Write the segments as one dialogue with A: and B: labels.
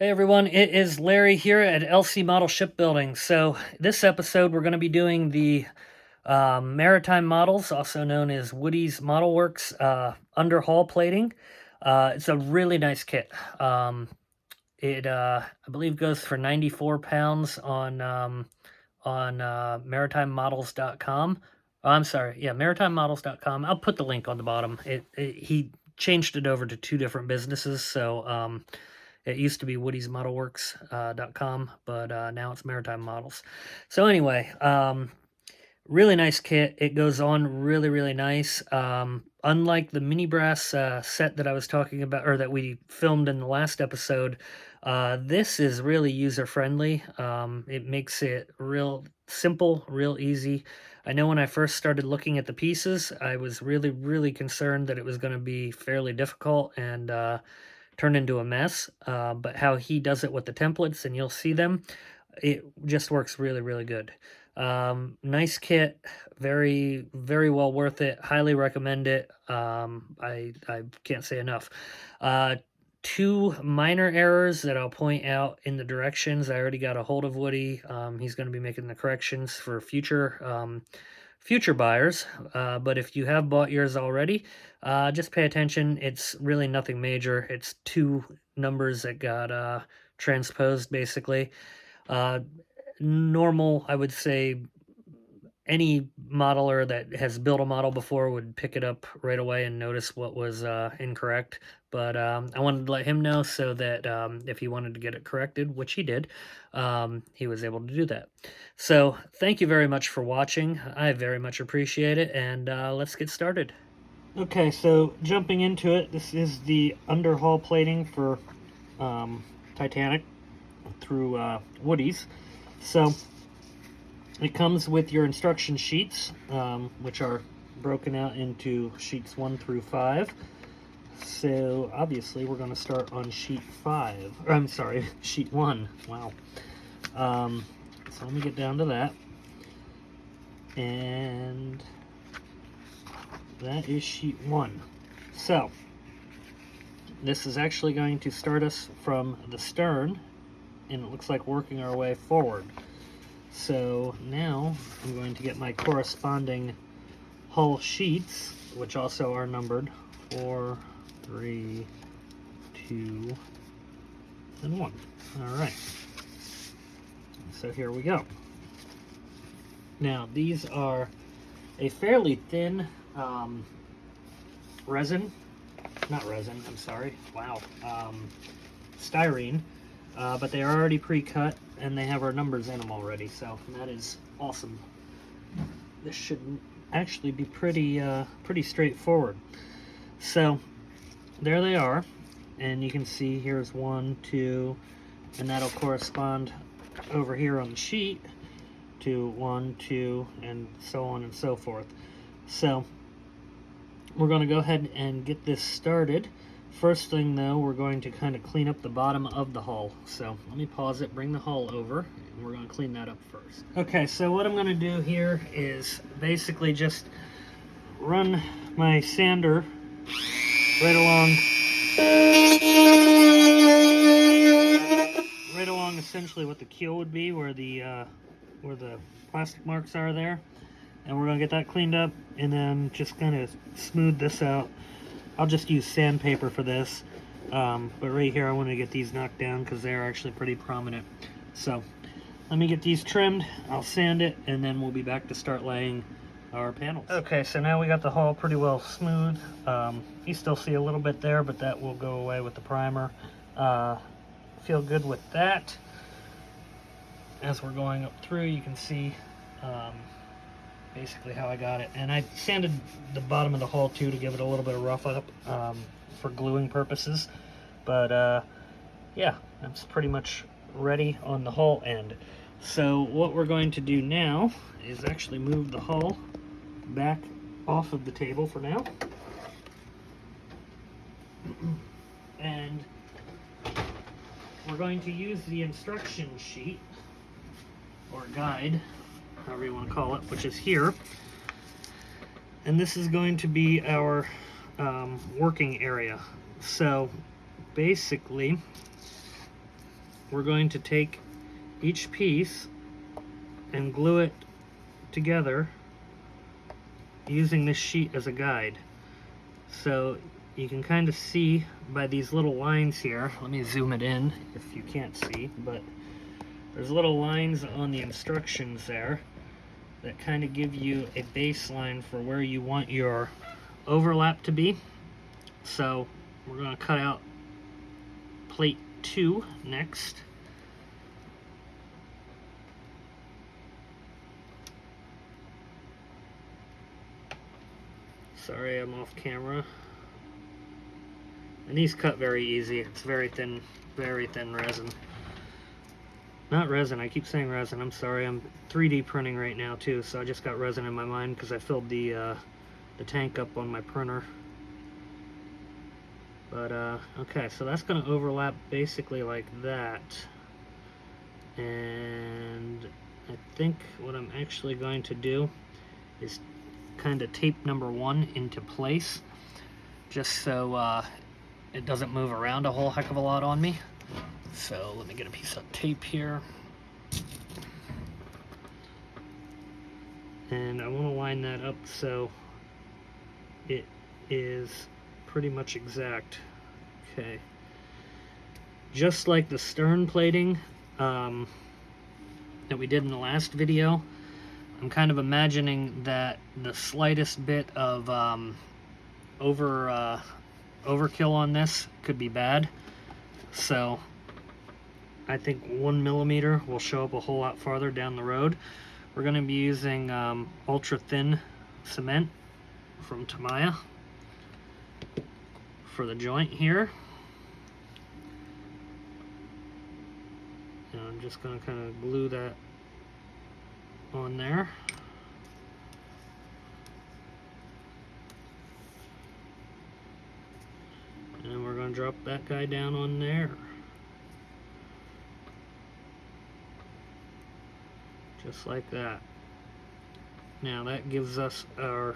A: Hey everyone, it is Larry here at LC Model Shipbuilding. So this episode we're going to be doing the Maritime Models, also known as Woody's Model Works underhull plating. It's a really nice kit. It I believe goes for 94 pounds on MaritimeModels.com. Oh, I'm sorry, yeah, MaritimeModels.com. I'll put the link on the bottom. He changed it over to two different businesses, so it used to be Woody'sModelWorks.com, but now it's Maritime Models. So anyway, really nice kit. It goes on really, really nice. Unlike the mini brass set that I was talking about, or that we filmed in the last episode, this is really user-friendly. It makes it real simple, real easy. I know when I first started looking at the pieces, I was really, really concerned that it was going to be fairly difficult and turn into a mess, but how he does it with the templates, and you'll see them, it just works really, really good. Nice kit, very, very well worth it. Highly recommend it. I can't say enough. Two minor errors that I'll point out in the directions. I already got a hold of Woody. He's going to be making the corrections for future buyers, but if you have bought yours already, just pay attention. It's really nothing major. It's two numbers that got transposed, basically. Normal, I would say, any modeler that has built a model before would pick it up right away and notice what was incorrect. But I wanted to let him know so that if he wanted to get it corrected, which he did, he was able to do that. So thank you very much for watching. I very much appreciate it, and let's get started. Okay, so jumping into it, this is the underhull plating for Titanic through Woody's. So it comes with your instruction sheets, which are broken out into sheets 1 through 5. So obviously we're going to start on sheet 5. I'm sorry, sheet 1. Wow. So let me get down to that. And that is sheet 1. So this is actually going to start us from the stern, and it looks like working our way forward. So now I'm going to get my corresponding hull sheets, which also are numbered 4, 3, 2, and 1. All right. So here we go. Now these are a fairly thin styrene, but they are already pre-cut and they have our numbers in them already, so that is awesome. This should actually be pretty straightforward. So there they are, and you can see here's 1, 2, and that'll correspond over here on the sheet to 1, 2, and so on and so forth. So we're going to go ahead and get this started. First thing though, we're going to kind of clean up the bottom of the hull. So let me pause it, bring the hull over, and we're going to clean that up first. Okay, so what I'm going to do here is basically just run my sander right along essentially what the keel would be, where the plastic marks are there. And we're going to get that cleaned up and then just kind of smooth this out. I'll just use sandpaper for this, but right here I want to get these knocked down because they're actually pretty prominent. So let me get these trimmed, I'll sand it, and then we'll be back to start laying our panels. Okay, so now we got the hull pretty well smooth. You still see a little bit there, but that will go away with the primer. Feel good with that. As we're going up through, you can see basically how I got it. And I sanded the bottom of the hull too to give it a little bit of rough up for gluing purposes. But yeah, that's pretty much ready on the hull end. So what we're going to do now is actually move the hull back off of the table for now. And we're going to use the instruction sheet or guide, however you want to call it, which is here. And this is going to be our working area. So basically we're going to take each piece and glue it together using this sheet as a guide. So you can kind of see by these little lines here, let me zoom it in if you can't see, but there's little lines on the instructions there that kind of give you a baseline for where you want your overlap to be. So we're going to cut out plate 2 next. Sorry, I'm off camera. And these cut very easy. It's very thin resin. Not resin, I keep saying resin, I'm sorry. I'm 3D printing right now too, so I just got resin in my mind because I filled the tank up on my printer. But okay, so that's going to overlap basically like that. And I think what I'm actually going to do is kind of tape number 1 into place, just so it doesn't move around a whole heck of a lot on me. So let me get a piece of tape here. And I want to line that up so it is pretty much exact. Okay. Just like the stern plating that we did in the last video, I'm kind of imagining that the slightest bit of overkill on this could be bad. So I think 1 millimeter will show up a whole lot farther down the road. We're going to be using ultra thin cement from Tamiya for the joint here. And I'm just going to kind of glue that on there. And we're going to drop that guy down on there. Just like that. Now that gives us our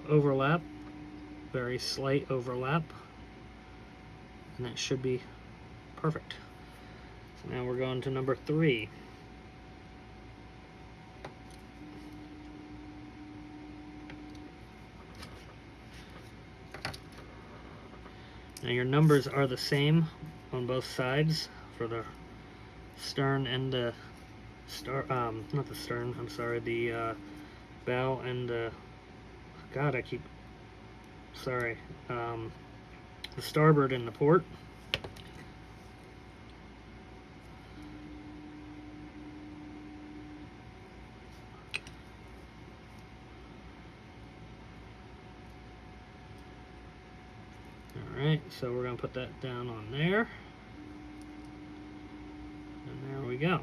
A: overlap, very slight overlap, and that should be perfect. So now we're going to number 3. Now your numbers are the same on both sides for the stern and the not the stern, I'm sorry, the bow and the, God, I keep, sorry, the starboard and the port. Alright, so we're going to put that down on there. And there we go.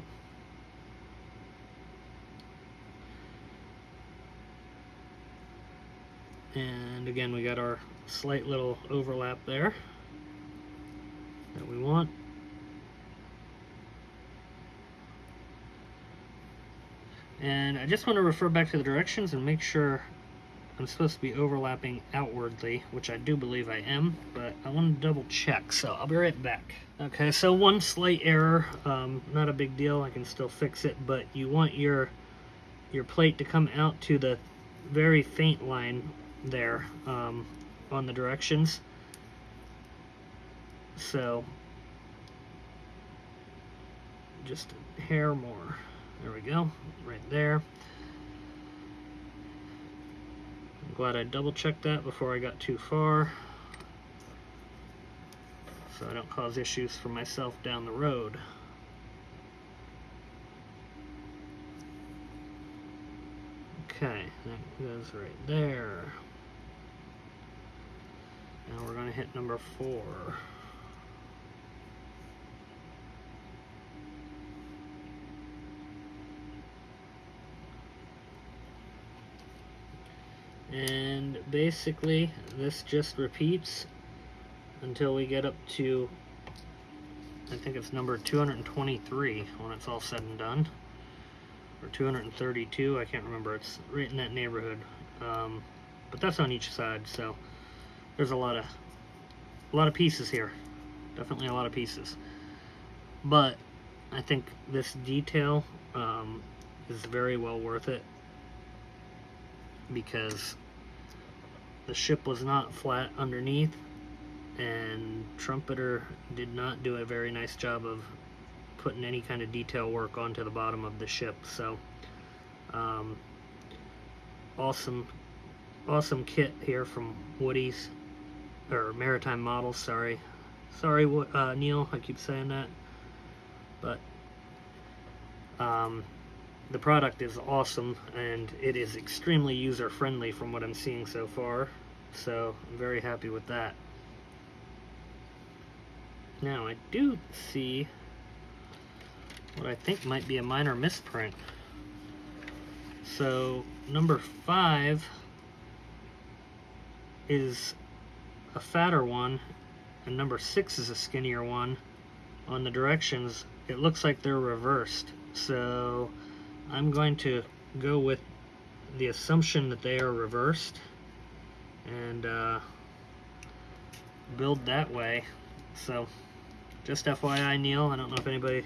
A: And again, we got our slight little overlap there that we want. And I just want to refer back to the directions and make sure I'm supposed to be overlapping outwardly, which I do believe I am, but I want to double check, so I'll be right back. Okay, so one slight error, not a big deal, I can still fix it, but you want your plate to come out to the very faint line there on the directions. So just a hair more. There we go, right there. I'm glad I double checked that before I got too far, so I don't cause issues for myself down the road. Okay, that goes right there. Now we're going to hit number 4. And basically this just repeats until we get up to, I think it's number 223 when it's all said and done, or 232, I can't remember, it's right in that neighborhood, but that's on each side, so there's a lot of pieces here definitely a lot of pieces. But I think this detail is very well worth it, because the ship was not flat underneath, and Trumpeter did not do a very nice job of putting any kind of detail work onto the bottom of the ship. So awesome kit here from Woody's, or Maritime Models. Sorry Neil, I keep saying that. But the product is awesome, and it is extremely user friendly from what I'm seeing so far, so I'm very happy with that. Now I do see what I think might be a minor misprint. So number 5 is a fatter one, and number 6 is a skinnier one. On the directions, it looks like they're reversed, so I'm going to go with the assumption that they are reversed and build that way. So just FYI, Neil, I don't know if anybody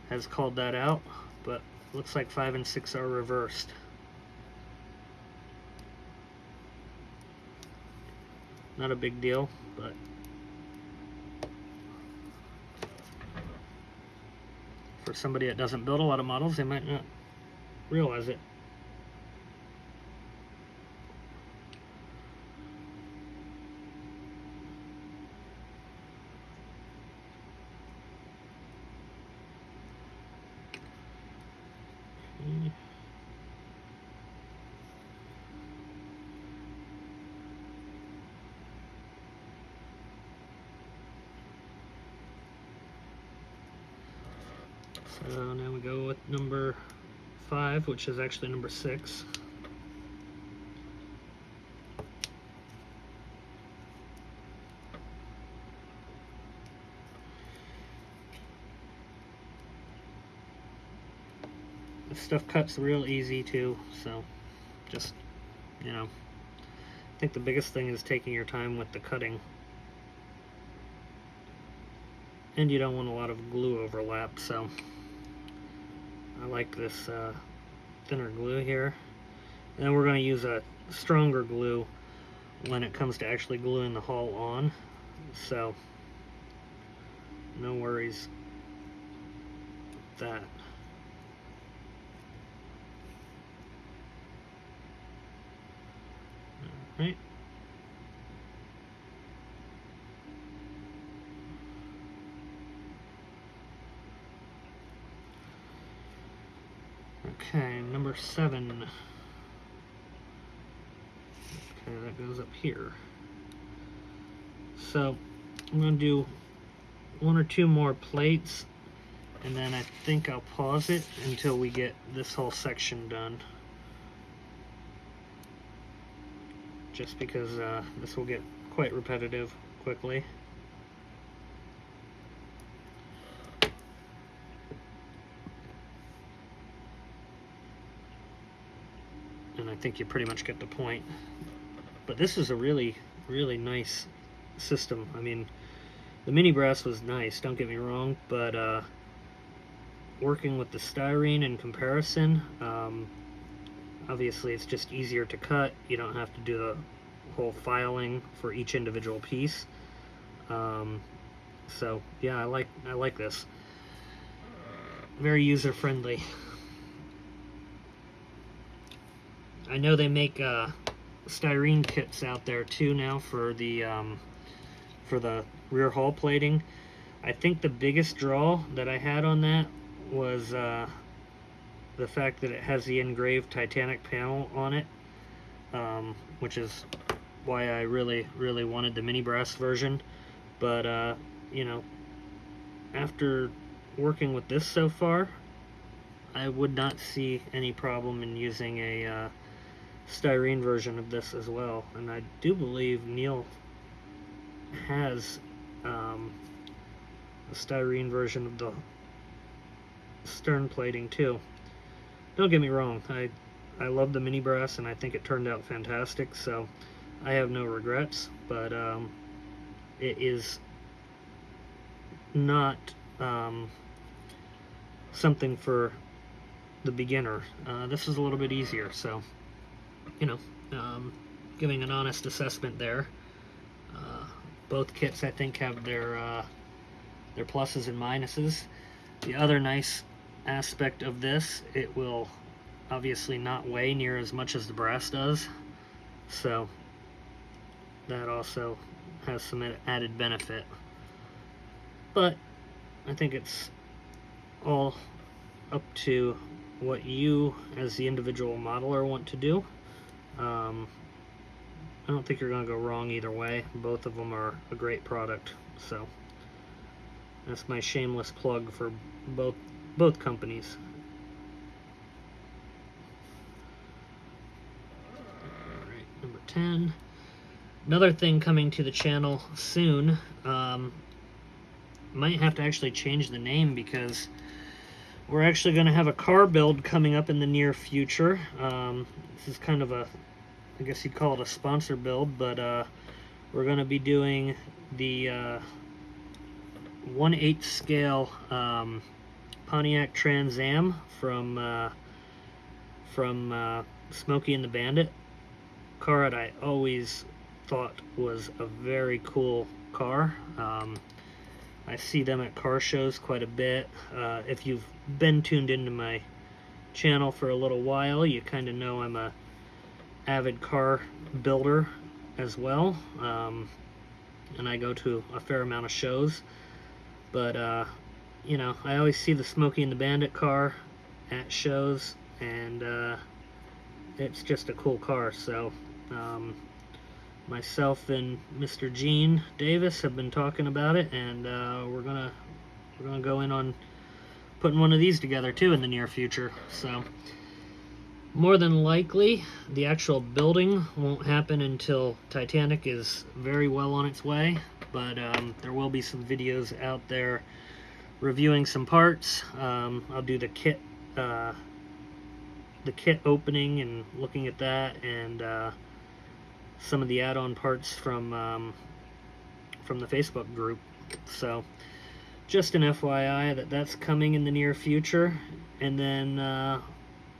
A: has called that out, but looks like 5 and 6 are reversed. Not a big deal, but for somebody that doesn't build a lot of models, they might not realize it. So now we go with number 5, which is actually number 6. This stuff cuts real easy too, so just, I think the biggest thing is taking your time with the cutting. And you don't want a lot of glue overlap, so I like this thinner glue here. And then we're going to use a stronger glue when it comes to actually gluing the hull on, so no worries with that. All right. Okay, number 7. Okay, that goes up here. So I'm going to do 1 or 2 more plates, and then I think I'll pause it until we get this whole section done. Just because this will get quite repetitive quickly. And I think you pretty much get the point. But this is a really, really nice system. I mean, the mini brass was nice, don't get me wrong, but working with the styrene in comparison, obviously it's just easier to cut. You don't have to do the whole filing for each individual piece. So yeah, I like this. Very user friendly. I know they make styrene kits out there too now for the rear hull plating. I think the biggest draw that I had on that was the fact that it has the engraved Titanic panel on it, which is why I really wanted the mini brass version. But after working with this so far, I would not see any problem in using a styrene version of this as well. And I do believe Neil has a styrene version of the stern plating too. Don't get me wrong, I love the mini brass and I think it turned out fantastic, so I have no regrets. But it is not something for the beginner. This is a little bit easier, so you know, giving an honest assessment there. Both kits, I think, have their pluses and minuses. The other nice aspect of this, it will obviously not weigh near as much as the brass does, so that also has some added benefit. But I think it's all up to what you as the individual modeler want to do. I don't think you're going to go wrong either way. Both of them are a great product, so that's my shameless plug for both companies. Alright, number 10. Another thing coming to the channel soon, might have to actually change the name because we're actually going to have a car build coming up in the near future. This is kind of a, I guess you'd call it a sponsor build, but we're going to be doing the 1/8 scale Pontiac Trans Am from Smokey and the Bandit. Car that I always thought was a very cool car. I see them at car shows quite a bit. If you've been tuned into my channel for a little while, you kind of know I'm a avid car builder as well, and I go to a fair amount of shows. But you know, I always see the Smokey and the Bandit car at shows, and it's just a cool car. So myself and Mr. Gene Davis have been talking about it, and we're gonna go in on putting one of these together too in the near future. So more than likely the actual building won't happen until Titanic is very well on its way, but there will be some videos out there reviewing some parts. I'll do the kit opening and looking at that, and some of the add-on parts from the Facebook group. So just an FYI that's coming in the near future. And then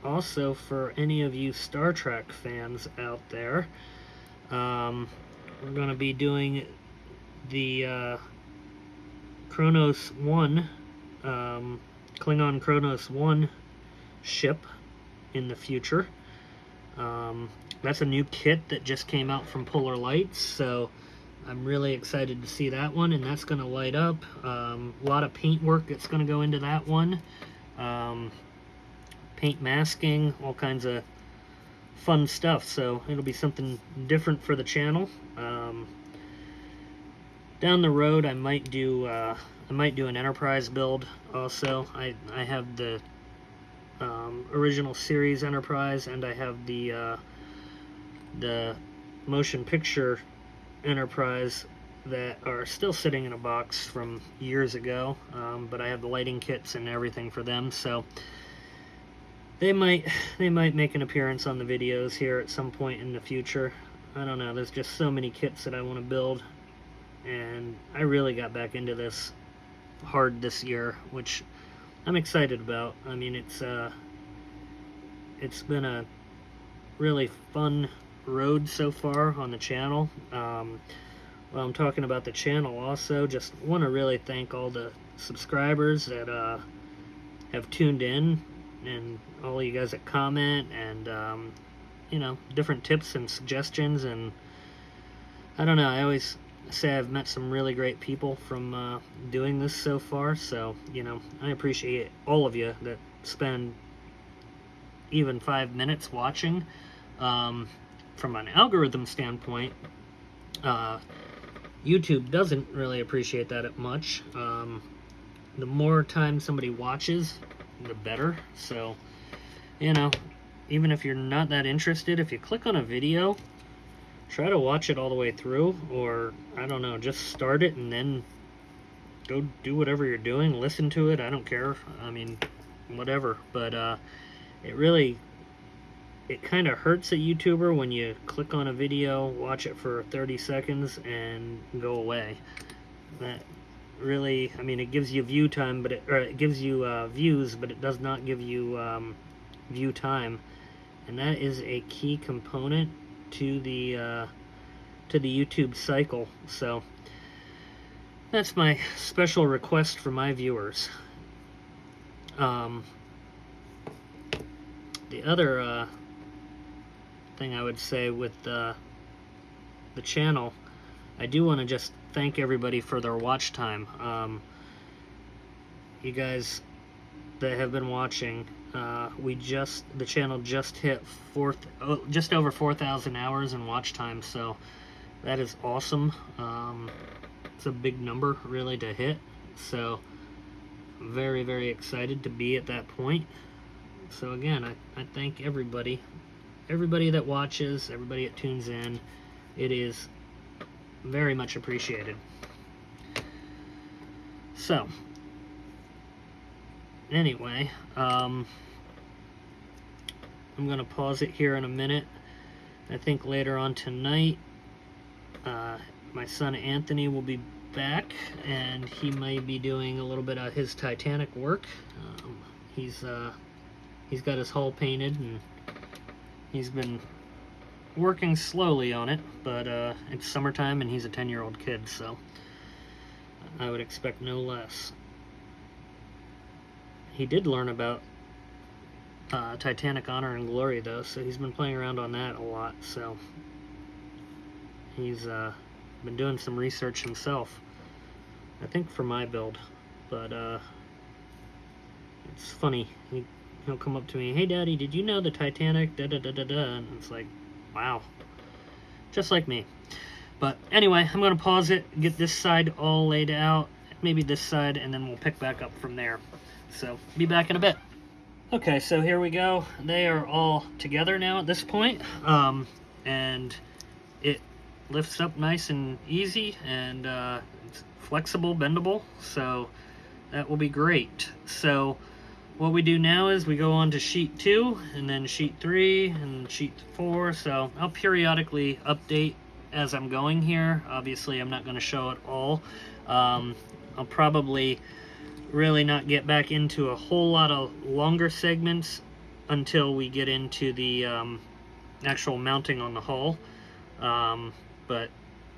A: also for any of you Star Trek fans out there, we're going to be doing the Kronos 1, Klingon Kronos 1 ship in the future. That's a new kit that just came out from Polar Lights, so I'm really excited to see that one, and that's going to light up. A lot of paint work that's going to go into that one. Paint masking, all kinds of fun stuff, so it'll be something different for the channel. Down the road, I might do an Enterprise build also. I have the original series Enterprise, and I have the motion picture Enterprise that are still sitting in a box from years ago, but I have the lighting kits and everything for them, so they might make an appearance on the videos here at some point in the future. I don't know, there's just so many kits that I want to build, and I really got back into this hard this year, which I'm excited about. I mean, it's been a really fun road so far on the channel. While I'm talking about the channel, also just want to really thank all the subscribers that have tuned in, and all you guys that comment, and you know, different tips and suggestions. And I don't know, I always say I've met some really great people from doing this so far, so you know, I appreciate all of you that spend even 5 minutes watching. From an algorithm standpoint, YouTube doesn't really appreciate that much. The more time somebody watches, the better. So, you know, even if you're not that interested, if you click on a video, try to watch it all the way through, or I don't know, just start it and then go do whatever you're doing, listen to it, I don't care, I mean, whatever. But it really it kind of hurts a YouTuber when you click on a video, watch it for 30 seconds, and go away. That really, I mean, it gives you view time, but it gives you views, but it does not give you view time, and that is a key component to the YouTube cycle. So that's my special request for my viewers. The other thing I would say with the channel, I do want to just thank everybody for their watch time. You guys that have been watching, the channel just hit just over 4,000 hours in watch time, so that is awesome. It's a big number really to hit, so very, very excited to be at that point. So again, I thank everybody that watches, everybody that tunes in. It is very much appreciated. So anyway, I'm gonna pause it here in a minute. I think later on tonight, my son Anthony will be back, and he may be doing a little bit of his Titanic work. He's got his hull painted, and he's been working slowly on it, but it's summertime and he's a 10-year-old kid, so I would expect no less. He did learn about Titanic Honor and Glory, though, so he's been playing around on that a lot, so he's been doing some research himself, I think for my build, but it's funny. He'll come up to me, "Hey Daddy, did you know the Titanic da da da da da?" And it's like, wow, just like me. But anyway, I'm gonna pause it, get this side all laid out, maybe this side, and then we'll pick back up from there. So be back in a bit. Okay, so here we go. They are all together now at this point, and it lifts up nice and easy, and it's flexible, bendable, so that will be great. So what we do now is we go on to sheet 2, and then sheet 3, and sheet 4, so I'll periodically update as I'm going here. Obviously, I'm not going to show it all. I'll probably really not get back into a whole lot of longer segments until we get into the actual mounting on the hull. But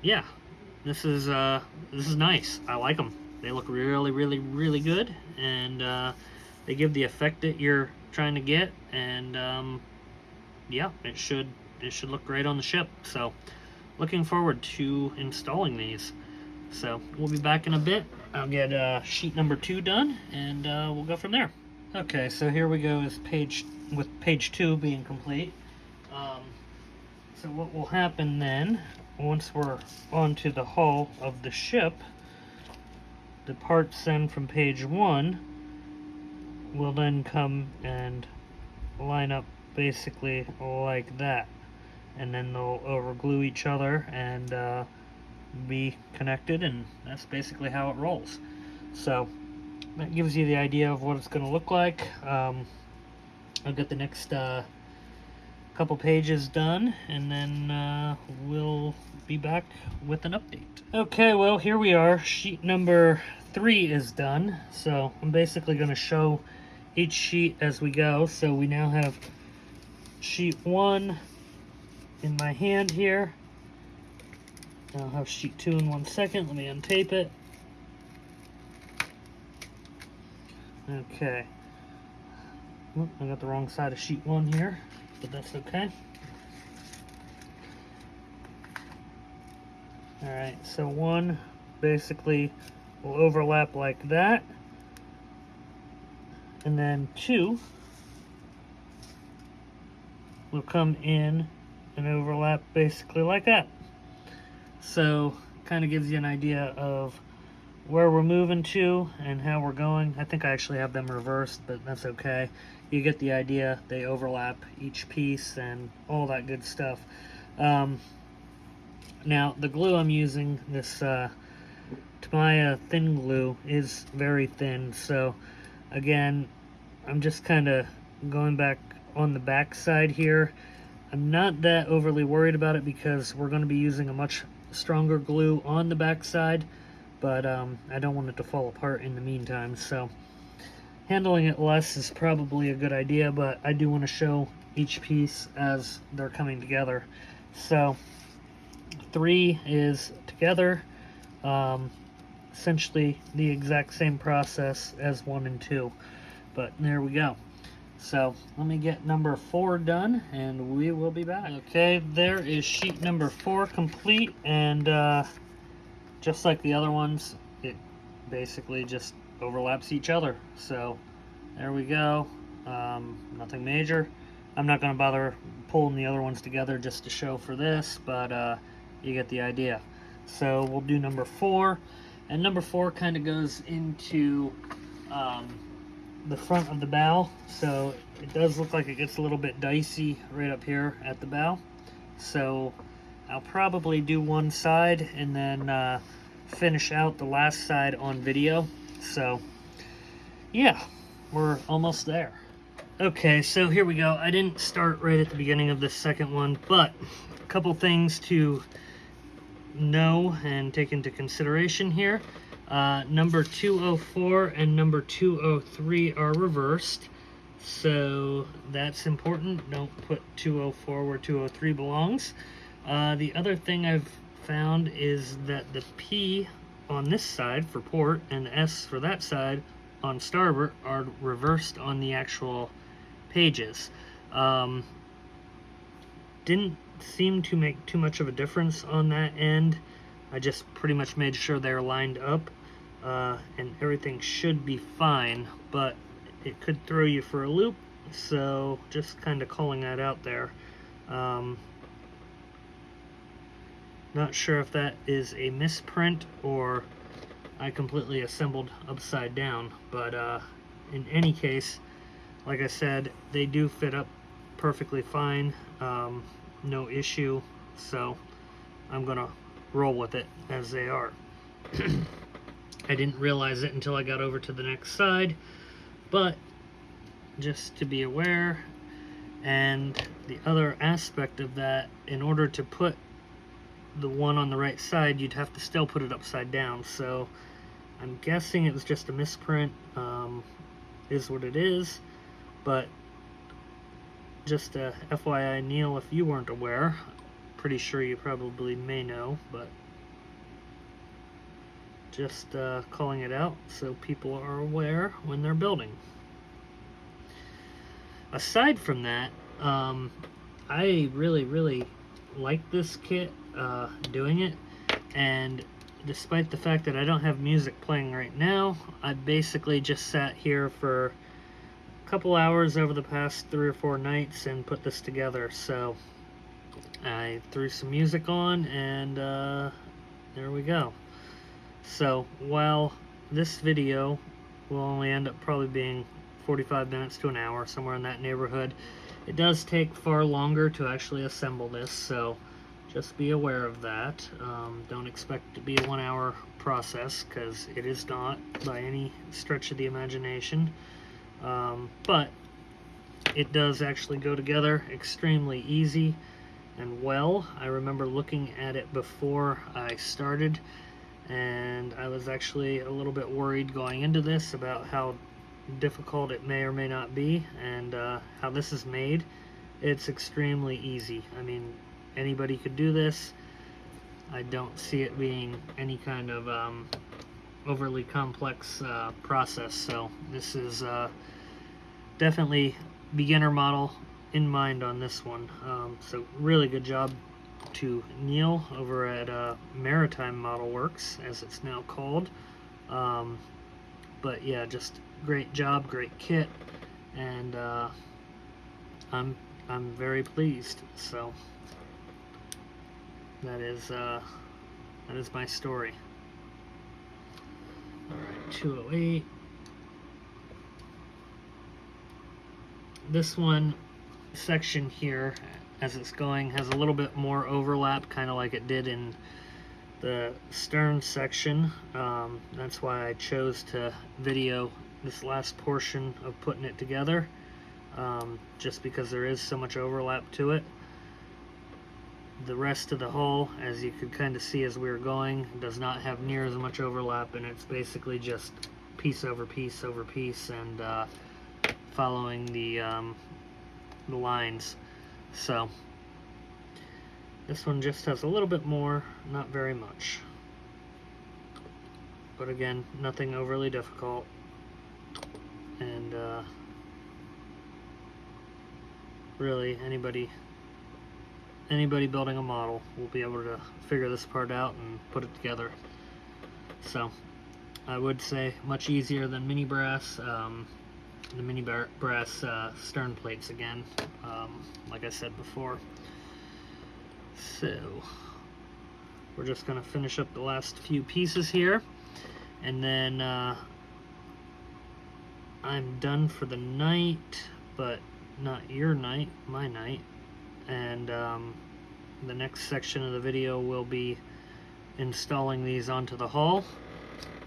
A: yeah, this is nice. I like them. They look really, really, really good, and they give the effect that you're trying to get, and yeah, it should look great on the ship. So looking forward to installing these. So we'll be back in a bit. I'll get sheet number 2 done, and we'll go from there. Okay, so here we go with page 2 being complete. So what will happen then, once we're onto the hull of the ship, the parts then from page 1 will then come and line up basically like that, and then they'll overglue each other and be connected, and that's basically how it rolls. So that gives you the idea of what it's going to look like. I'll get the next couple pages done, and then we'll be back with an update. Okay, well, here we are. Sheet number 3 is done, so I'm basically going to show each sheet as we go. So we now have sheet 1 in my hand here. I'll have sheet 2 in 1 second. Let me untape it. Okay. Oop, I got the wrong side of sheet 1 here, but that's okay. Alright, so 1 basically will overlap like that, and then 2 will come in and overlap basically like that. So kind of gives you an idea of where we're moving to and how we're going. I think I actually have them reversed, but that's okay. You get the idea. They overlap each piece and all that good stuff. Now the glue I'm using, this Tamiya thin glue, is very thin, so again I'm just kind of going back on the back side here. I'm not that overly worried about it because we're going to be using a much stronger glue on the back side, but I don't want it to fall apart in the meantime, so handling it less is probably a good idea, but I do want to show each piece as they're coming together. So 3 is together, essentially the exact same process as 1 and 2, but there we go. So let me get number 4 done and we will be back. Okay, there is sheet number 4 complete, and just like the other ones, it basically just overlaps each other. So there we go. Nothing major. I'm not going to bother pulling the other ones together just to show for this, but you get the idea. So we'll do number 4, and number 4 kind of goes into the front of the bow, so it does look like it gets a little bit dicey right up here at the bow. So I'll probably do one side and then finish out the last side on video. So yeah, we're almost there. Okay, so here we go. I didn't start right at the beginning of this second one, but a couple things to know and take into consideration here. Number 204 and number 203 are reversed, so that's important. Don't put 204 where 203 belongs. The other thing I've found is that the P on this side for port and S for that side on starboard are reversed on the actual pages. Didn't seem to make too much of a difference on that end. I just pretty much made sure they're lined up, and everything should be fine, but it could throw you for a loop, so just kind of calling that out there. Not sure if that is a misprint or I completely assembled upside down, but in any case, like I said, they do fit up perfectly fine, no issue, so I'm gonna roll with it as they are. I didn't realize it until I got over to the next side, but just to be aware. And the other aspect of that, in order to put the one on the right side, you'd have to still put it upside down, so I'm guessing it was just a misprint. Is what it is, but just a FYI, Neil, if you weren't aware, pretty sure you probably may know, but just calling it out so people are aware when they're building. Aside from that, I really like this kit, doing it, and despite the fact that I don't have music playing right now, I basically just sat here for a couple hours over the past 3 or 4 nights and put this together. So I threw some music on, and there we go. So while this video will only end up probably being 45 minutes to an hour, somewhere in that neighborhood, it does take far longer to actually assemble this, so just be aware of that. Don't expect it to be a 1-hour process, because it is not by any stretch of the imagination. But it does actually go together extremely easy and well. I remember looking at it before I started, and I was actually a little bit worried going into this about how difficult it may or may not be, and how this is made. It's extremely easy. I mean, anybody could do this. I don't see it being any kind of overly complex process, so this is definitely beginner model in mind on this one. So really good job to Neil over at Maritime Model Works, as it's now called. But yeah, just great job, great kit, and I'm very pleased. So that is my story. All right, 208. This one section here, as it's going, has a little bit more overlap, kind of like it did in the stern section. That's why I chose to video this last portion of putting it together. just because there is so much overlap to it. The rest of the hull, as you could kind of see as we were going, does not have near as much overlap, and it's basically just piece over piece over piece, and following the lines. So this one just has a little bit more, not very much, but again, nothing overly difficult. And really anybody building a model will be able to figure this part out and put it together. So I would say much easier than mini brass. The mini brass stern plates again, like I said before. So we're just going to finish up the last few pieces here, and then I'm done for the night, but not your night, my night. And the next section of the video will be installing these onto the hull,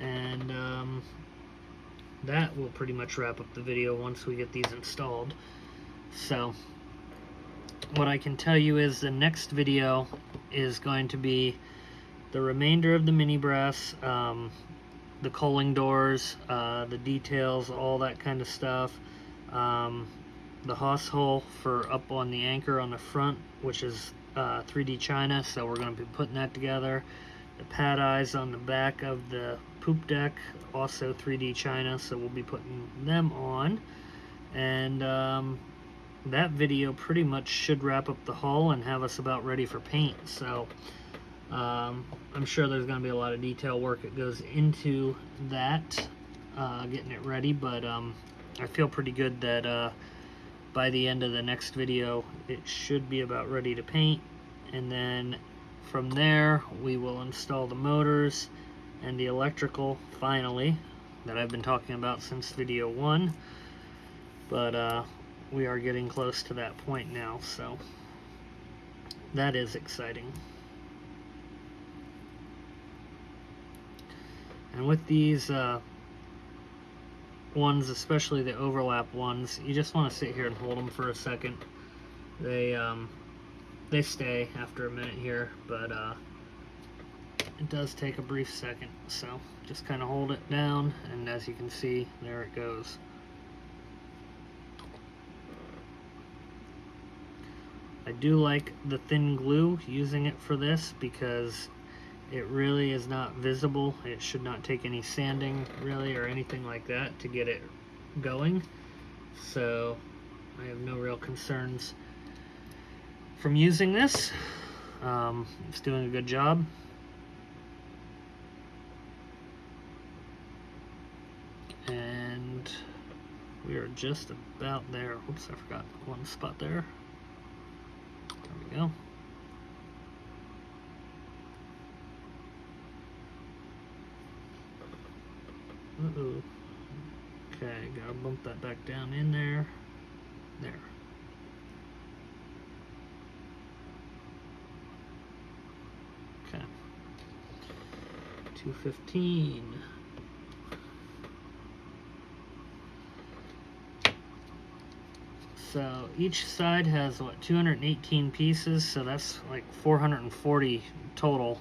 A: and that will pretty much wrap up the video once we get these installed. So what I can tell you is the next video is going to be the remainder of the mini brass, the coaling doors, the details, all that kind of stuff, the hawse hole for up on the anchor on the front, which is 3D China, so we're going to be putting that together. The pad eyes on the back of the poop deck, also 3D China, so we'll be putting them on. And that video pretty much should wrap up the hull and have us about ready for paint. So I'm sure there's going to be a lot of detail work that goes into that, getting it ready, but I feel pretty good that by the end of the next video it should be about ready to paint. And then from there we will install the motors and the electrical finally, that I've been talking about since video 1, but we are getting close to that point now, so that is exciting. And with these ones, especially the overlap ones, you just want to sit here and hold them for a second. They stay after a minute here, but it does take a brief second, so just kind of hold it down, and as you can see, there it goes. I do like the thin glue, using it for this, because it really is not visible. It should not take any sanding really or anything like that to get it going, so I have no real concerns from using this. It's doing a good job. And we are just about there. Oops, I forgot one spot there. There we go. Uh-oh. Okay, gotta bump that back down in there. There. Okay. 215. So each side has, what, 218 pieces, so that's like 440 total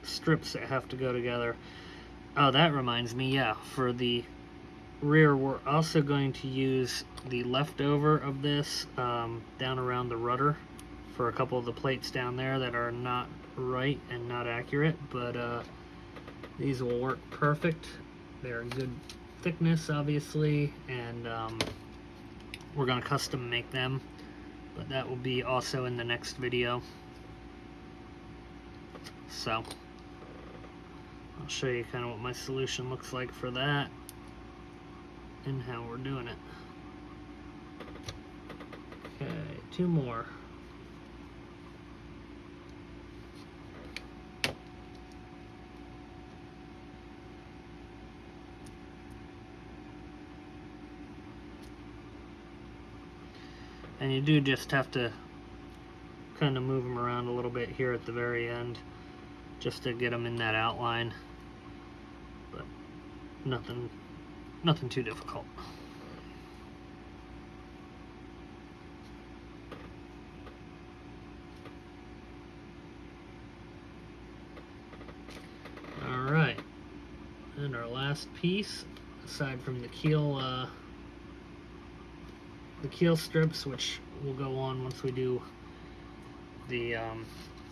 A: strips that have to go together. Oh, that reminds me, yeah, for the rear, we're also going to use the leftover of this down around the rudder for a couple of the plates down there that are not right and not accurate, but these will work perfect. They're good thickness, obviously, and we're going to custom make them, but that will be also in the next video. So I'll show you kind of what my solution looks like for that and how we're doing it. Okay, 2 more. And you do just have to kind of move them around a little bit here at the very end just to get them in that outline, but nothing too difficult. last piece, aside from the keel strips, which will go on once we do the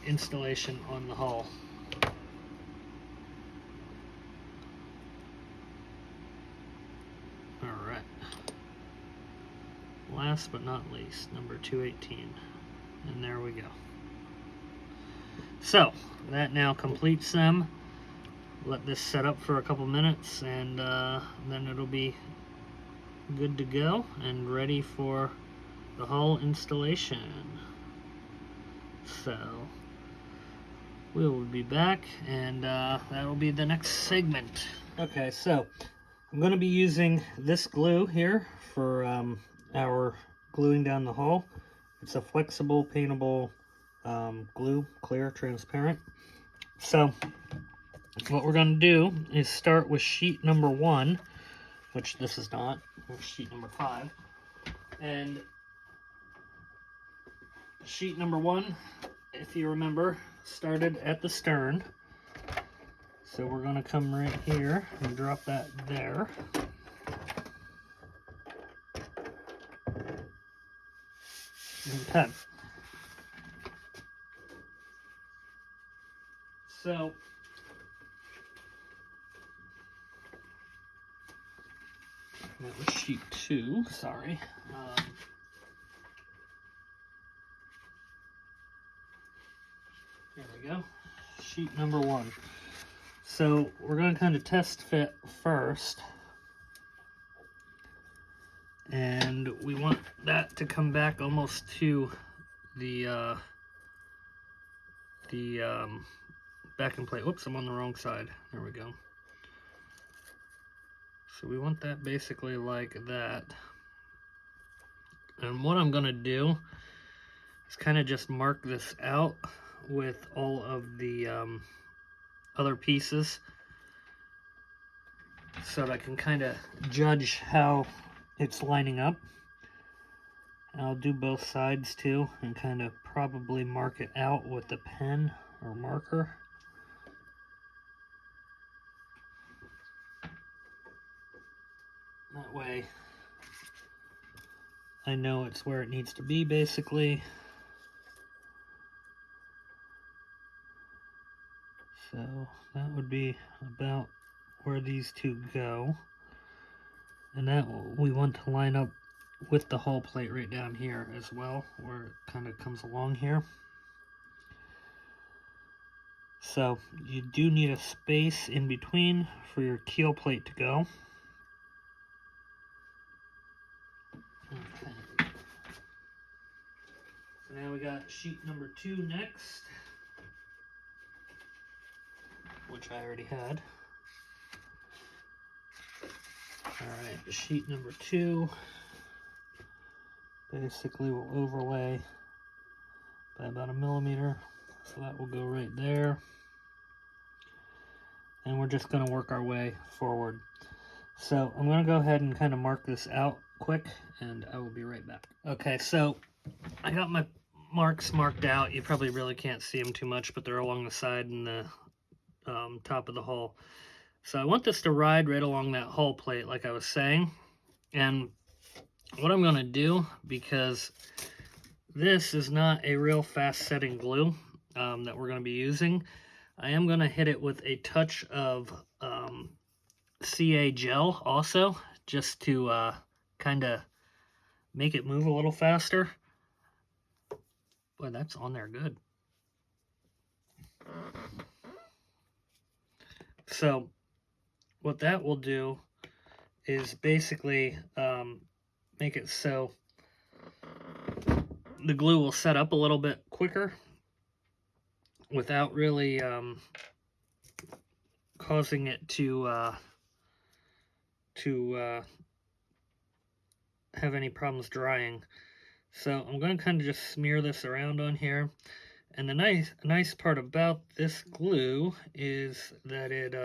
A: installation on the hull. Alright. Last but not least, number 218. And there we go. So, that now completes them. Let this set up for a couple minutes, and then it'll be good to go and ready for the hull installation. So, we will be back, and that'll be the next segment. Okay, so I'm going to be using this glue here for our gluing down the hull. It's a flexible, paintable glue, clear, transparent. So what we're going to do is start with sheet number 1, which this is not, sheet number 5. And sheet number 1, if you remember, started at the stern. So we're going to come right here and drop that there. Okay. So that was sheet 2, sorry. There we go. Sheet number 1. So we're going to kind of test fit first. And we want that to come back almost to the backing plate. Whoops, I'm on the wrong side. There we go. So we want that basically like that. And what I'm going to do is kind of just mark this out with all of the other pieces so that I can kind of judge how it's lining up. And I'll do both sides too and kind of probably mark it out with the pen or marker. That way I know it's where it needs to be basically. So that would be about where these two go. And that we want to line up with the hull plate right down here as well, where it kind of comes along here. So you do need a space in between for your keel plate to go. Okay. So now we got sheet number 2 next, which I already had. Alright, sheet number 2 basically will overlay by about 1 millimeter, so that will go right there. And we're just going to work our way forward. So I'm going to go ahead and kind of mark this out quick, and I will be right back. Okay, so I got my marks marked out. You probably really can't see them too much, but they're along the side and the top of the hull. So I want this to ride right along that hull plate like I was saying. And what I'm going to do, because this is not a real fast setting glue that we're going to be using, I am going to hit it with a touch of CA gel also, just to kind of make it move a little faster. Boy, that's on there good. So what that will do is basically make it so the glue will set up a little bit quicker without really causing it to have any problems drying. So I'm going to kind of just smear this around on here. And the nice part about this glue is that it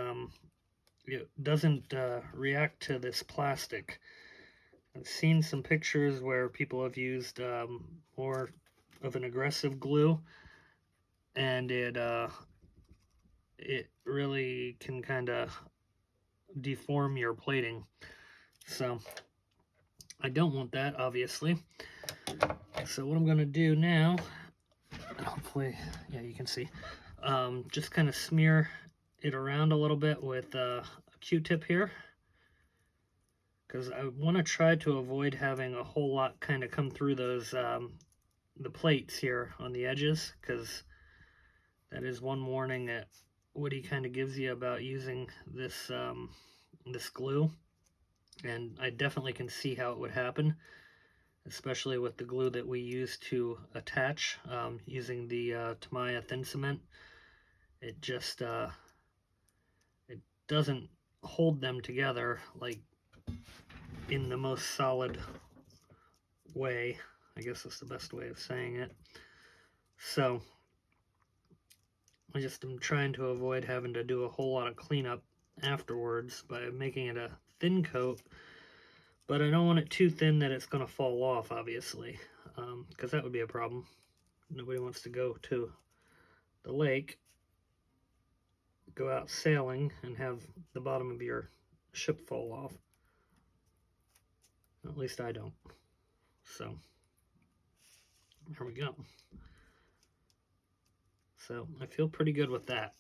A: doesn't react to this plastic. I've seen some pictures where people have used more of an aggressive glue, and it really can kind of deform your plating. So I don't want that, obviously. So what I'm going to do now, hopefully, yeah, you can see, just kind of smear it around a little bit with a Q-tip here, because I want to try to avoid having a whole lot kind of come through those the plates here on the edges, because that is one warning that Woody kind of gives you about using this this glue, and I definitely can see how it would happen, especially with the glue that we use to attach using the Tamiya thin cement. It just it doesn't hold them together like in the most solid way. I guess that's the best way of saying it. So I just am trying to avoid having to do a whole lot of cleanup afterwards by making it a thin coat, but I don't want it too thin that it's going to fall off, obviously, because that would be a problem. Nobody wants to go to the lake, go out sailing, and have the bottom of your ship fall off. At least I don't. So here we go. So I feel pretty good with that.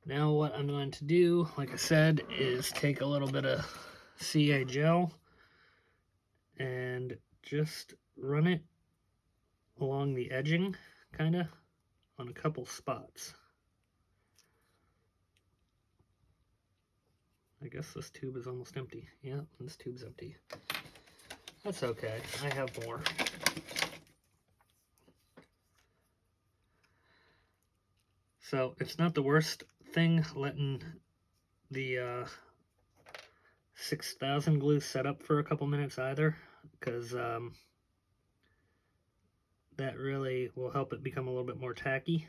A: Now what I'm going to do, like I said, is take a little bit of CA gel and just run it along the edging, kind of, on a couple spots. I guess this tube is almost empty. Yeah, this tube's empty. That's okay, I have more. So it's not the worst thing letting the 6000 glue set up for a couple minutes either, because that really will help it become a little bit more tacky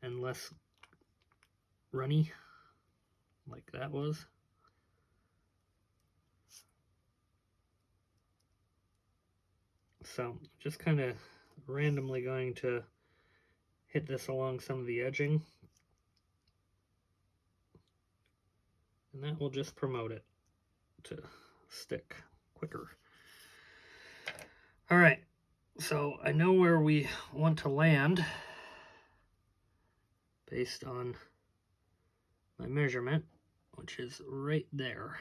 A: and less runny like that was. So just kind of randomly going to hit this along some of the edging, and that will just promote it to stick quicker. All right, so I know where we want to land based on my measurement, which is right there.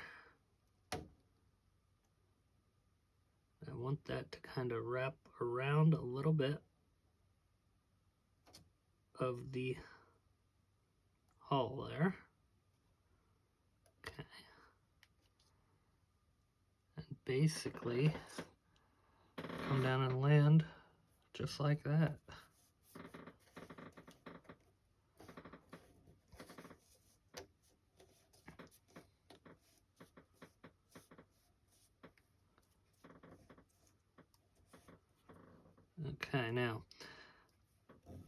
A: I want that to kind of wrap around a little bit of the hull there. Okay. And basically come down and land just like that. Okay, now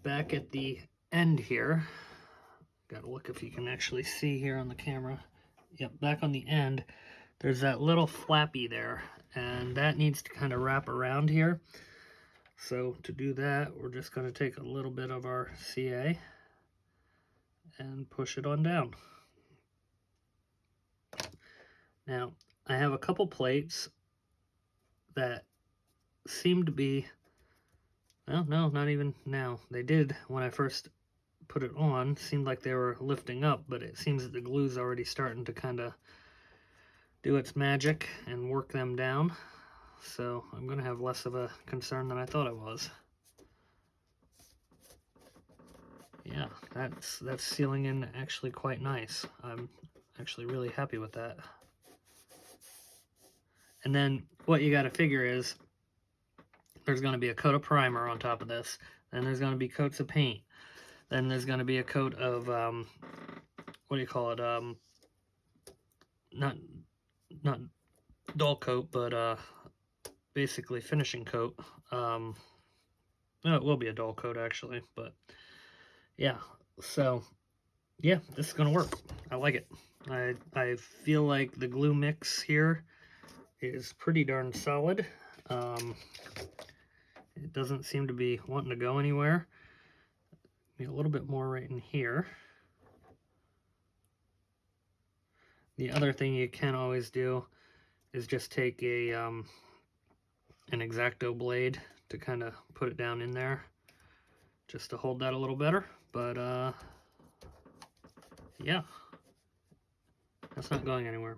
A: back at the end here, gotta look if you can actually see here on the camera. Yep, back on the end, there's that little flappy there, and that needs to kind of wrap around here. So to do that, we're just going to take a little bit of our CA and push it on down. Now, I have a couple plates that seem to be, well, no, not even now. They did when I first put it on, seemed like they were lifting up, but it seems that the glue's already starting to kind of do its magic and work them down. So I'm going to have less of a concern than I thought I was. Yeah, that's sealing in actually quite nice. I'm actually really happy with that. And then what you got to figure is there's going to be a coat of primer on top of this. Then there's going to be coats of paint. Then there's going to be a coat of, what do you call it? Not dull coat, but basically finishing coat. No, it will be a dull coat actually, but yeah. So yeah, this is going to work. I like it. I feel like the glue mix here is pretty darn solid. It doesn't seem to be wanting to go anywhere. Maybe a little bit more right in here. The other thing you can always do is just take a an X-Acto blade to kind of put it down in there, just to hold that a little better. But yeah, that's not going anywhere.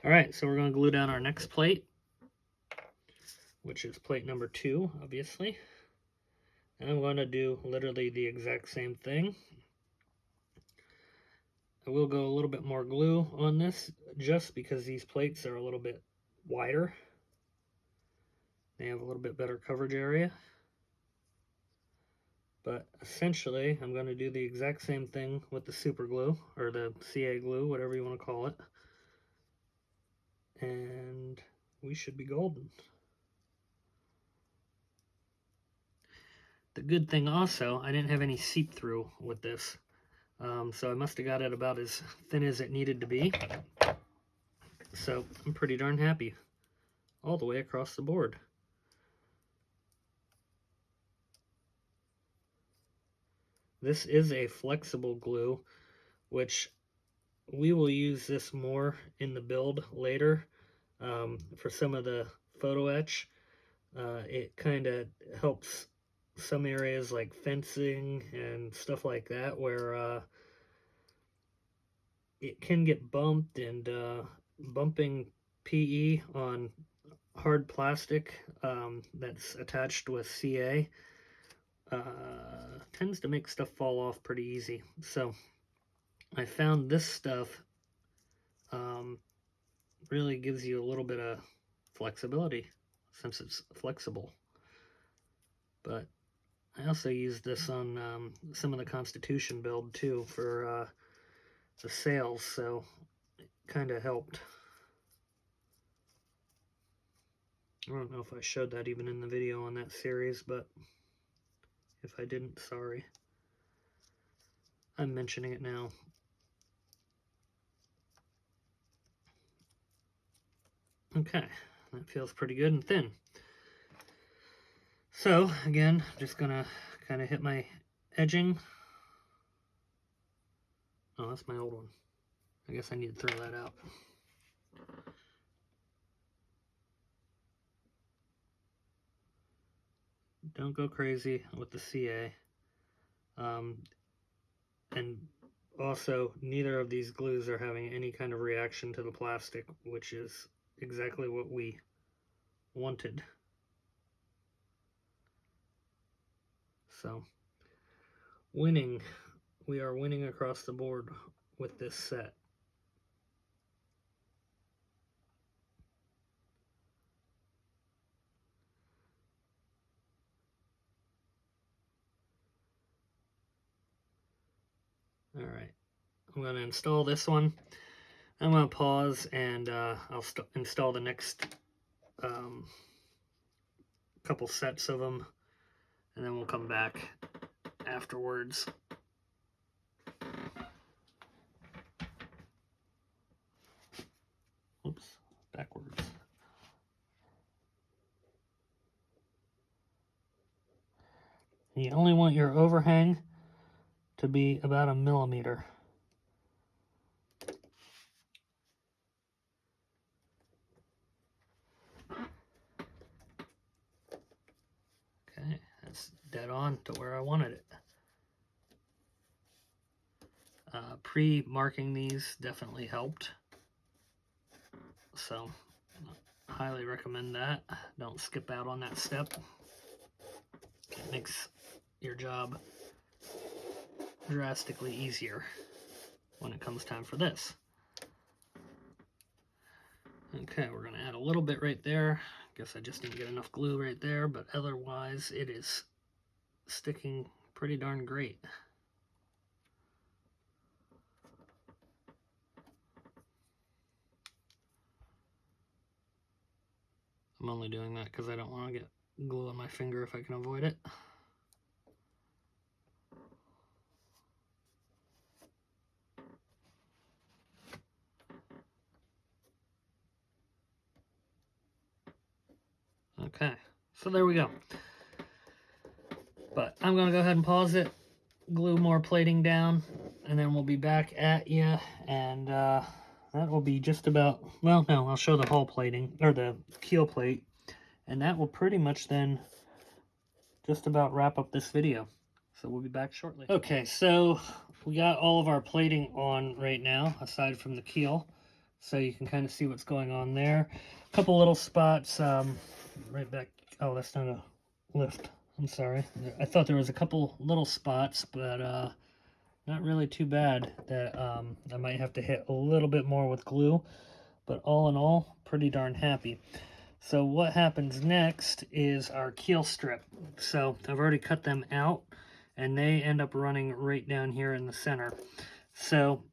A: All right, so we're going to glue down our next plate, which is plate number 2, obviously. And I'm going to do literally the exact same thing. I will go a little bit more glue on this, just because these plates are a little bit wider. They have a little bit better coverage area. But essentially, I'm going to do the exact same thing with the super glue, or the CA glue, whatever you want to call it. And we should be golden. The good thing also, I didn't have any seep through with this. So I must have got it about as thin as it needed to be. So I'm pretty darn happy all the way across the board. This is a flexible glue, which we will use this more in the build later. For some of the photo etch, it kind of helps some areas like fencing and stuff like that, where it can get bumped, and bumping PE on hard plastic that's attached with CA tends to make stuff fall off pretty easy. So I found this stuff really gives you a little bit of flexibility since it's flexible. But I also used this on some of the Constitution build too for the sails, so it kind of helped. I don't know if I showed that even in the video on that series, but if I didn't, sorry. I'm mentioning it now. Okay, that feels pretty good and thin. So, again, just gonna kind of hit my edging. Oh, that's my old one. I guess I need to throw that out. Don't go crazy with the CA. And also, neither of these glues are having any kind of reaction to the plastic, which is exactly what we wanted. So, winning. We are winning across the board with this set. All right, I'm going to install this one. I'm going to pause, and I'll install the next couple sets of them, and then we'll come back afterwards. Oops, backwards. You only want your overhang to be about 1 millimeter. Okay, that's dead on to where I wanted it. Pre-marking these definitely helped, so highly recommend that. Don't skip out on that step. It makes your job drastically easier when it comes time for this. Okay, we're going to add a little bit right there. Guess I just didn't get enough glue right there, but otherwise it is sticking pretty darn great. I'm only doing that because I don't want to get glue on my finger if I can avoid it. Okay, so there we go. But I'm going to go ahead and pause it, glue more plating down, and then we'll be back at you and that will be just about, well, no, I'll show the hull plating, or the keel plate, and that will pretty much then just about wrap up this video. So we'll be back shortly. Okay, so we got all of our plating on right now, aside from the keel. So you can kind of see what's going on there. A couple little spots right back. Oh, that's not a lift. I'm sorry. I thought there was a couple little spots, but not really too bad. That I might have to hit a little bit more with glue. But all in all, pretty darn happy. So what happens next is our keel strip. So I've already cut them out, and they end up running right down here in the center. So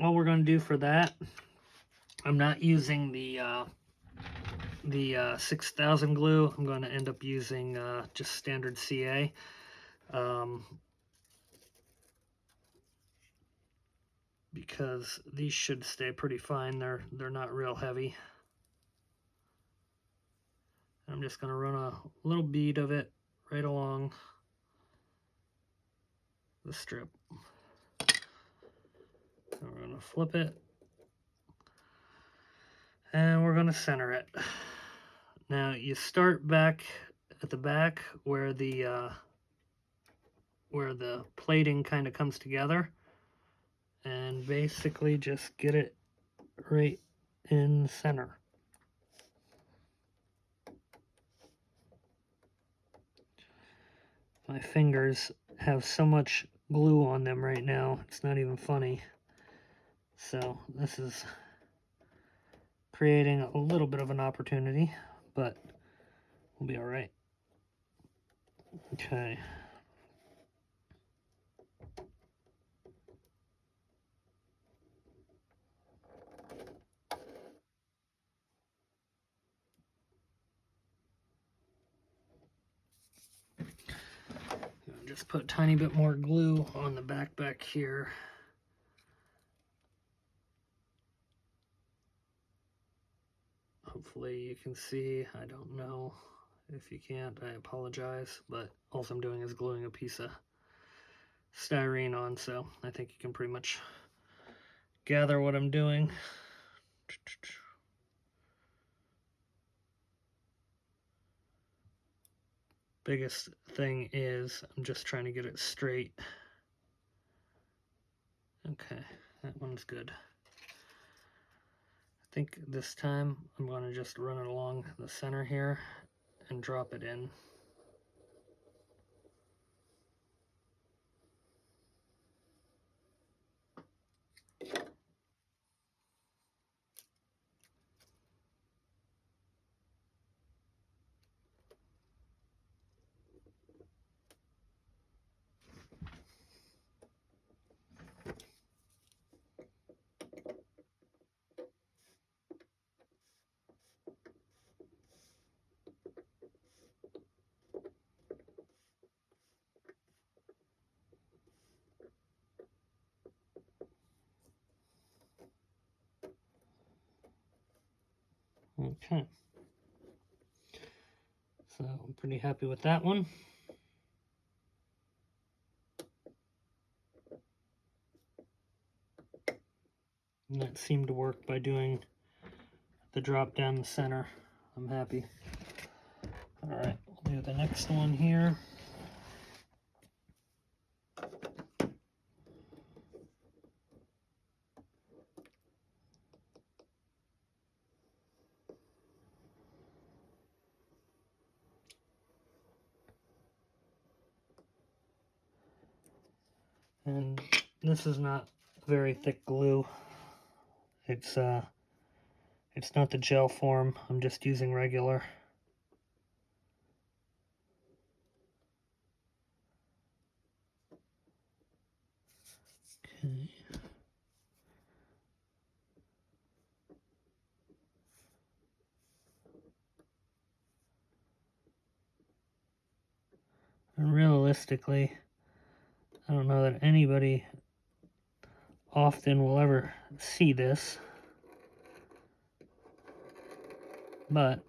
A: all we're going to do for that, I'm not using the 6000 glue. I'm going to end up using just standard CA. Because these should stay pretty fine. They're not real heavy. I'm just going to run a little bead of it right along the strip. And we're going to flip it, and we're going to center it. Now you start back at the back where the plating kind of comes together, and basically just get it right in the center. My fingers have so much glue on them right now, it's not even funny. So this is creating a little bit of an opportunity, but we'll be all right. Okay. Just put a tiny bit more glue on the back here. Hopefully you can see. I don't know. If you can't, I apologize, but all I'm doing is gluing a piece of styrene on, so I think you can pretty much gather what I'm doing. Biggest thing is I'm just trying to get it straight. Okay, that one's good. I think this time I'm going to just run it along the center here and drop it in. Okay, so I'm pretty happy with that one. And that seemed to work by doing the drop down the center. I'm happy. All right, we'll do the next one here. And this is not very thick glue. It's not the gel form. I'm just using regular. Okay. And realistically, I don't know that anybody often will ever see this, but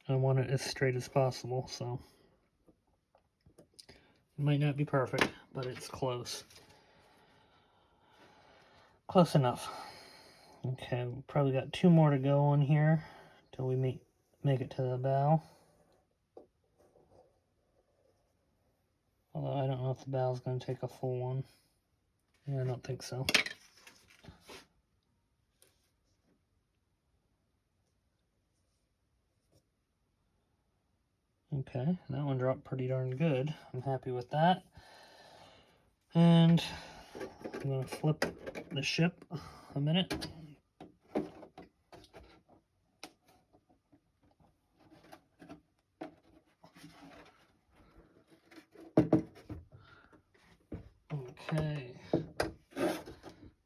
A: I want it as straight as possible, so it might not be perfect, but it's close. Close enough. Okay, we probably got 2 more to go on here till we make it to the bow. Although I don't know if the bow is going to take a full one. Yeah, I don't think so. Okay, that one dropped pretty darn good. I'm happy with that. And I'm going to flip the ship a minute. Okay.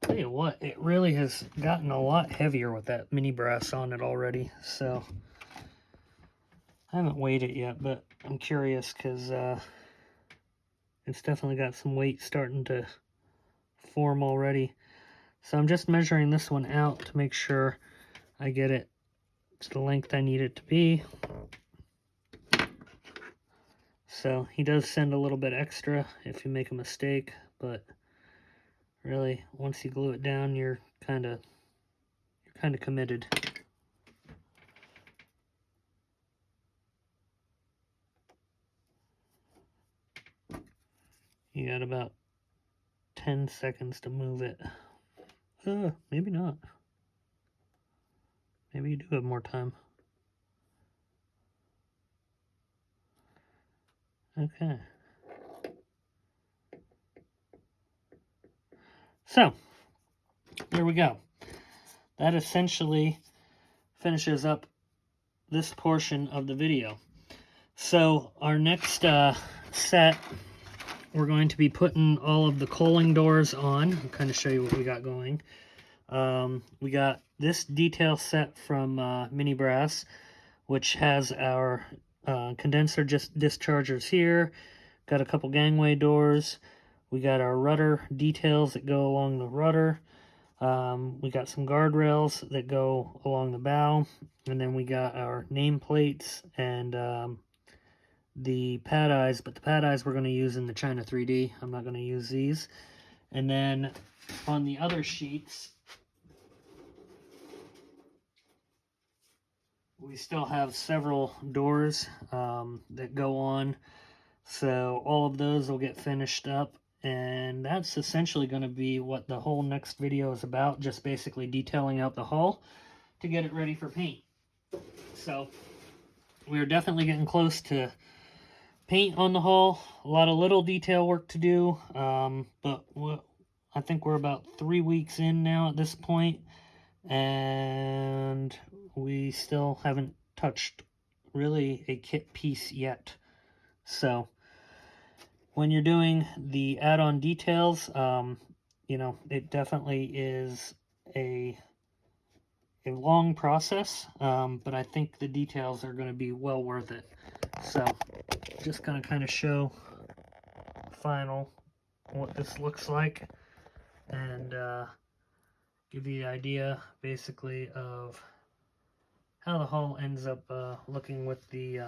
A: Tell you what, it really has gotten a lot heavier with that mini brass on it already. So I haven't weighed it yet, but I'm curious because it's definitely got some weight starting to form already. So I'm just measuring this one out to make sure I get it to the length I need it to be. So he does send a little bit extra if you make a mistake, but really once you glue it down, you're kind of committed. You got about 10 seconds to move it. Maybe not. Maybe you do have more time. Okay. So, there we go. That essentially finishes up this portion of the video. So, our next set, we're going to be putting all of the coaling doors on. I'll kind of show you what we got going. We got this detail set from Mini Brass, which has our condenser dischargers here. Got a couple gangway doors. We got our rudder details that go along the rudder. We got some guardrails that go along the bow. And then we got our nameplates and the pad eyes. But the pad eyes we're going to use in the China 3D. I'm not going to use these. And then on the other sheets, we still have several doors that go on. So all of those will get finished up. And that's essentially going to be what the whole next video is about. Just basically detailing out the hull to get it ready for paint. So we're definitely getting close to paint on the hull. A lot of little detail work to do. But I think we're about 3 weeks in now at this point. And we still haven't touched really a kit piece yet. So when you're doing the add-on details, you know, it definitely is a long process, but I think the details are going to be well worth it. So just going to kind of show final what this looks like and give you the idea basically of how the hull ends up looking with the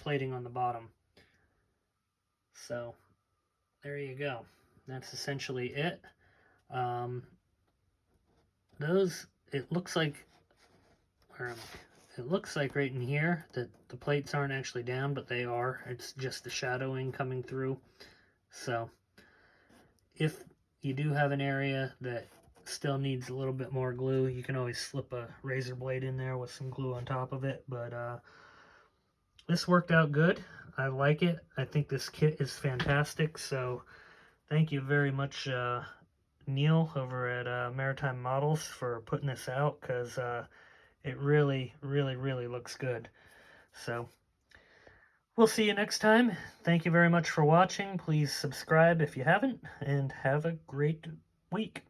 A: plating on the bottom. So there you go. That's essentially it. It looks like, it looks like right in here that the plates aren't actually down, but they are. It's just the shadowing coming through. So if you do have an area that still needs a little bit more glue, you can always slip a razor blade in there with some glue on top of it. But this worked out good. I like it. I think this kit is fantastic. So thank you very much, Neil over at Maritime Models, for putting this out, because it really looks good. So we'll see you next time. Thank you very much for watching. Please subscribe if you haven't, and have a great week.